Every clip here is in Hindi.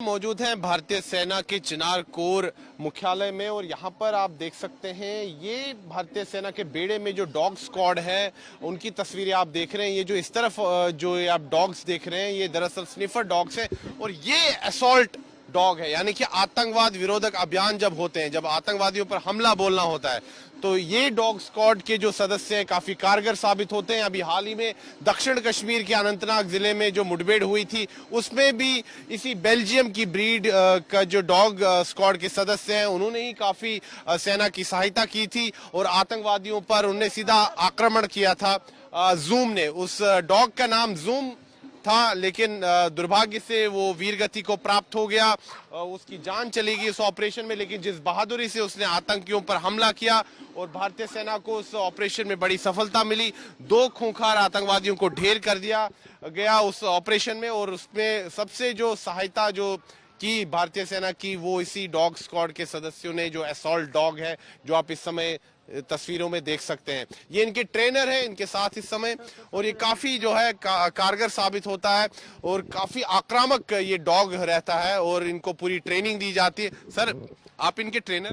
मौजूद हैं भारतीय सेना के चिनार कोर मुख्यालय में और यहाँ पर आप देख सकते हैं ये भारतीय सेना के बेड़े में जो डॉग स्क्वाड है उनकी तस्वीरें आप देख रहे हैं। ये जो इस तरफ जो आप डॉग्स देख रहे हैं ये दरअसल स्निफर डॉग्स हैं और ये असॉल्ट डॉग है, यानी कि आतंकवाद विरोधक अभियान जब होते हैं, जब आतंकवादियों पर हमला बोलना होता है तो ये डॉग स्क्वाड के जो सदस्य हैं काफी कारगर साबित होते हैं। अभी हाल ही में दक्षिण कश्मीर के अनंतनाग जिले में जो मुठभेड़ हुई थी उसमें भी इसी बेल्जियम की ब्रीड का जो डॉग स्क्वाड के सदस्य हैं उन्होंने ही काफी सेना की सहायता की थी और आतंकवादियों पर उन्हें सीधा आक्रमण किया था। जूम ने, उस डॉग का नाम जूम था, लेकिन दुर्भाग्य से वो वीरगति को प्राप्त हो गया, उसकी जान चली गई उस ऑपरेशन में। लेकिन जिस बहादुरी से उसने आतंकियों पर हमला किया और भारतीय सेना को उस ऑपरेशन में बड़ी सफलता मिली, 2 खूंखार आतंकवादियों को ढेर कर दिया गया उस ऑपरेशन में। और उसमें सबसे जो सहायता जो की भारतीय सेना की वो इसी डॉग स्क्वाड के सदस्यों ने, जो असॉल्ट डॉग है जो आप इस समय तस्वीरों में देख सकते हैं। ये इनके ट्रेनर हैं इनके साथ इस समय, और ये काफी जो है कारगर साबित होता है और काफी आक्रामक ये डॉग रहता है और इनको पूरी ट्रेनिंग दी जाती है। सर, आप इनके ट्रेनर?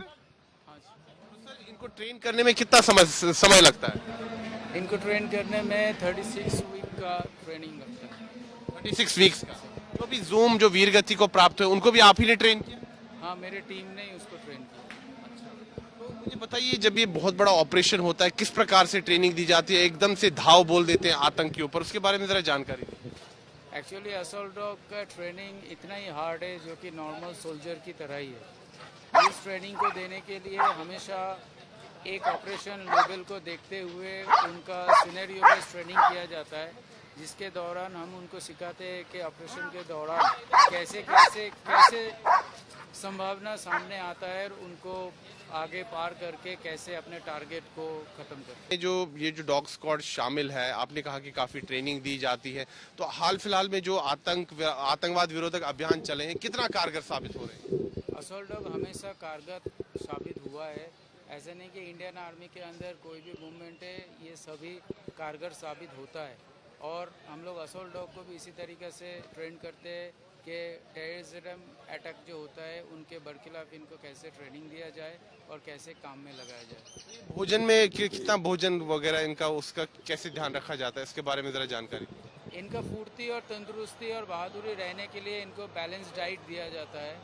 सर, इनको ट्रेन करने में कितना समय लगता है? इनको ट्रेन करने में 36 वीक का ट्रेनिंग लगता है। 36 वीक्स का। तो भी जूम जो वीरगति को प्राप्त हुए उनको भी आप ही ने ट्रेन किया? हाँ, मेरे टीम ने उसको ट्रेन किया। तो मुझे बताइए, जब ये बहुत बड़ा ऑपरेशन होता है किस प्रकार से ट्रेनिंग दी जाती है? एकदम से धाव बोल देते हैं आतंकियों पर, उसके बारे में जरा जानकारी दीजिए। एक्चुअली असॉल्ट डॉग का ट्रेनिंग इतना ही हार्ड है जो कि नॉर्मल सोल्जर की तरह ही है। इस ट्रेनिंग को देने के लिए हमेशा एक ऑपरेशन लेवल को देखते हुए उनका सिनेरियो बेस्ड ट्रेनिंग किया जाता है, जिसके दौरान हम उनको सिखाते हैं कि ऑपरेशन के दौरान कैसे कैसे कैसे संभावना सामने आता है और उनको आगे पार करके कैसे अपने टारगेट को खत्म करते हैं। ये जो डॉग स्क्वाड शामिल है, आपने कहा कि काफी ट्रेनिंग दी जाती है, तो हाल फिलहाल में जो आतंकवाद विरोधक अभियान चले हैं कितना कारगर साबित हो रहे हैं? असॉल्ट डॉग हमेशा कारगर साबित हुआ है। ऐसा नहीं कि इंडियन आर्मी के अंदर कोई भी मूवमेंट है, ये सभी कारगर साबित होता है। और हम लोग असॉल्ट डॉग को भी इसी तरीके से ट्रेन करते हैं कि टेररिज्म अटैक जो होता है उनके बरखिलाफ इनको कैसे ट्रेनिंग दिया जाए और कैसे काम में लगाया जाए। भोजन में कितना भोजन वगैरह इनका, उसका कैसे ध्यान रखा जाता है, इसके बारे में जरा जानकारी? इनका फुर्ती और तंदुरुस्ती और बहादुरी रहने के लिए इनको बैलेंस डाइट दिया जाता है,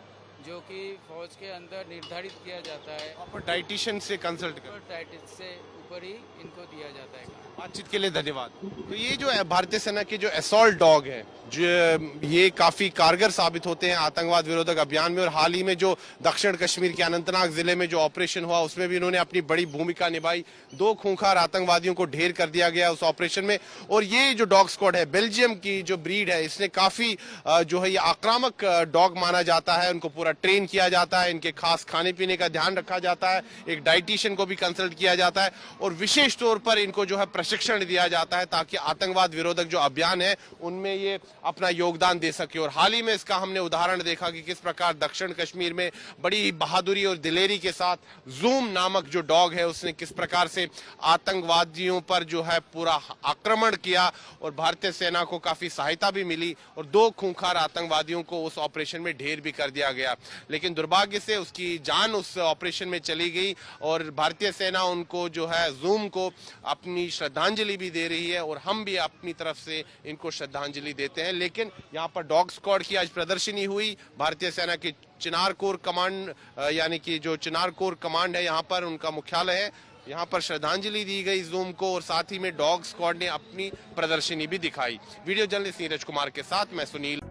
जो कि फौज के अंदर निर्धारित किया जाता है और डाइटिशियन से कंसल्ट कर, डाइटिशियन से ऊपर ही इनको दिया जाता है। बातचीत के लिए धन्यवाद। तो ये जो है भारतीय सेना के जो असॉल्ट डॉग है, जो ये काफी कारगर साबित होते हैं आतंकवाद विरोधक अभियान में। और हाल ही में जो दक्षिण कश्मीर के अनंतनाग जिले में जो ऑपरेशन हुआ उसमें भी इन्होंने अपनी बड़ी भूमिका निभाई। 2 खूंखार आतंकवादियों को ढेर कर दिया गया उस ऑपरेशन में। और ये जो डॉग स्क्वाड है, बेल्जियम की जो ब्रीड है, इसने काफी जो है ये आक्रामक डॉग माना जाता है। उनको पूरा ट्रेन किया जाता है, इनके खास खाने पीने का ध्यान रखा जाता है, एक डाइटिशियन को भी कंसल्ट किया जाता है और विशेष तौर पर इनको जो है प्रशिक्षण दिया जाता है ताकि आतंकवाद विरोधक जो अभियान है उनमें ये अपना योगदान दे सके। और हाल ही में इसका हमने उदाहरण देखा कि किस प्रकार दक्षिण कश्मीर में बड़ी बहादुरी और दिलेरी के साथ जूम नामक जो डॉग है उसने किस प्रकार से आतंकवादियों पर जो है पूरा आक्रमण किया और भारतीय सेना को काफी सहायता भी मिली और 2 खूंखार आतंकवादियों को उस ऑपरेशन में ढेर भी कर दिया गया। लेकिन दुर्भाग्य से उसकी जान उस ऑपरेशन में चली गई और भारतीय सेना उनको जो है जूम को अपनी श्रद्धांजलि भी दे रही है और हम भी अपनी तरफ से इनको श्रद्धांजलि देते हैं। लेकिन यहाँ पर डॉग स्क्वाड की आज प्रदर्शनी हुई। भारतीय सेना की चिनार कोर कमांड, यानी कि जो चिनार कोर कमांड है यहाँ पर उनका मुख्यालय है, यहाँ पर श्रद्धांजलि दी गई जूम को और साथ ही में डॉग स्क्वाड ने अपनी प्रदर्शनी भी दिखाई। वीडियो जर्नलिस्ट नीरज कुमार के साथ मैं सुनील।